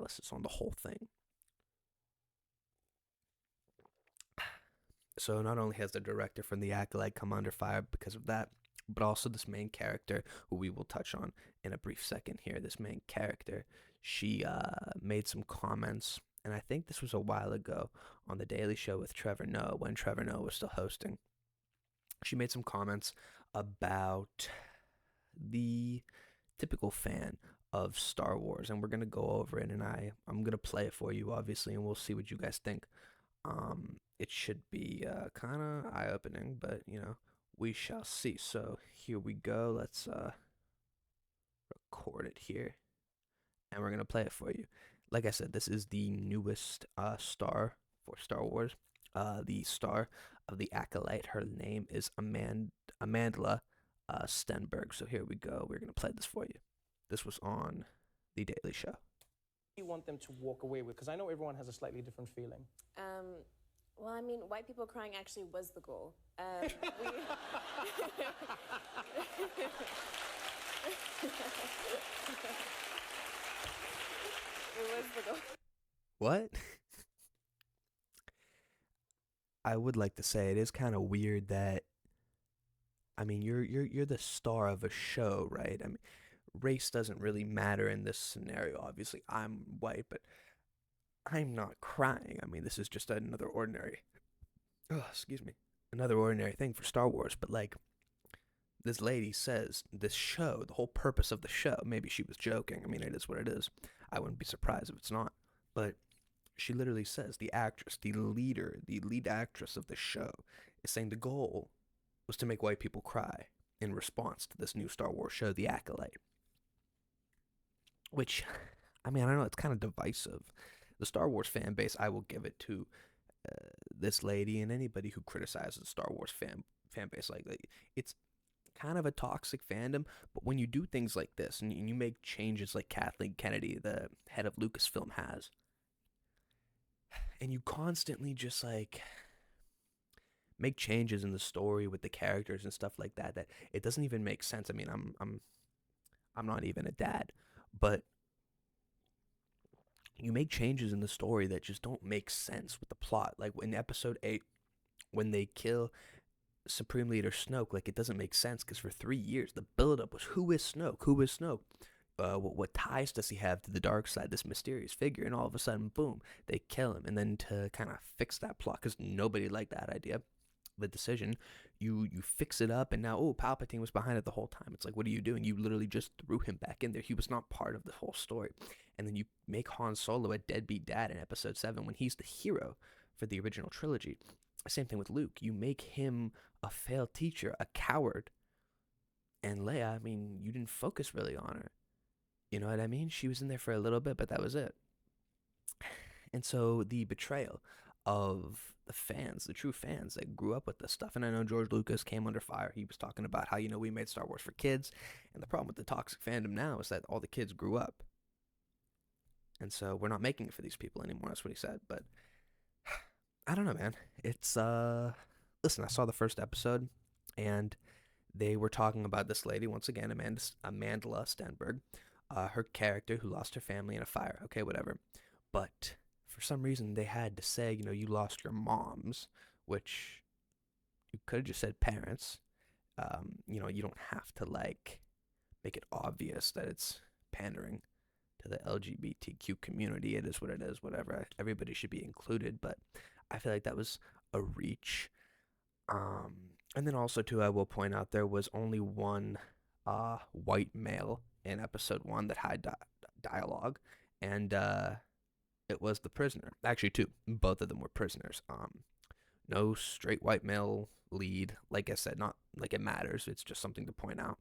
analysis on the whole thing. So not only has the director from The Acolyte come under fire because of that, but also this main character, who we will touch on in a brief second here. This main character, she made some comments, and I think this was a while ago on The Daily Show with Trevor Noah, when Trevor Noah was still hosting. She made some comments about the typical fan of Star Wars, and we're gonna go over it, and I'm gonna play it for you, obviously, and we'll see what you guys think. It should be kind of eye-opening, but we shall see. So here we go. Let's record it here, and we're gonna play it for you. Like I said, this is the newest star for Star Wars. The star of the Acolyte. Her name is Amandla Stenberg. So here we go. We're gonna play this for you. This was on The Daily Show. You want them to walk away with? Because I know everyone has a slightly different feeling. Well, I mean, white people crying actually was the goal. It was the goal. What? I would like to say it is kind of weird that, I mean, you're the star of a show, right? I mean, race doesn't really matter in this scenario. Obviously, I'm white, but I'm not crying. I mean, this is just another ordinary, another ordinary thing for Star Wars. But like, this lady says, this show, the whole purpose of the show, maybe she was joking. I mean, it is what it is. I wouldn't be surprised if it's not. But she literally says, the actress, the lead actress of the show, is saying the goal was to make white people cry in response to this new Star Wars show, The Acolyte. Which, I mean, I don't know, it's kind of divisive. The Star Wars fan base, I will give it to this lady and anybody who criticizes the Star Wars fan base. Like, it's kind of a toxic fandom, but when you do things like this and you make changes like Kathleen Kennedy, the head of Lucasfilm, has, and you constantly just like make changes in the story with the characters and stuff like that, that it doesn't even make sense. I mean, I'm not even a dad, but you make changes in the story that just don't make sense with the plot. Like in episode 8, when they kill Supreme Leader Snoke, like, it doesn't make sense because for 3 years the buildup was, who is Snoke? Who is Snoke? What ties does he have to the dark side, this mysterious figure? And all of a sudden, boom, they kill him. And then to kind of fix that plot, because nobody liked that idea, the decision, you fix it up, and now, oh, Palpatine was behind it the whole time. It's like, what are you doing? You literally just threw him back in there. He was not part of the whole story. And then you make Han Solo a deadbeat dad in episode 7 when he's the hero for the original trilogy. Same thing with Luke. You make him a failed teacher, a coward. And Leia, I mean, you didn't focus really on her. You know what I mean? She was in there for a little bit, but that was it. And so the betrayal of the fans, the true fans that grew up with this stuff. And I know George Lucas came under fire. He was talking about how, we made Star Wars for kids. And the problem with the toxic fandom now is that all the kids grew up. And so we're not making it for these people anymore. That's what he said. But I don't know, man. It's, listen, I saw the first episode, and they were talking about this lady, once again, Amandla Stenberg, her character who lost her family in a fire. Okay, whatever. But for some reason, they had to say, you lost your moms, which you could have just said parents. You don't have to, like, make it obvious that it's pandering to the LGBTQ community. It is what it is, whatever. Everybody should be included, but I feel like that was a reach. And then also, too, I will point out there was only one white male in episode 1 that had dialogue, and it was the prisoner. Actually, 2. Both of them were prisoners. No straight white male lead. Like I said, not like it matters. It's just something to point out.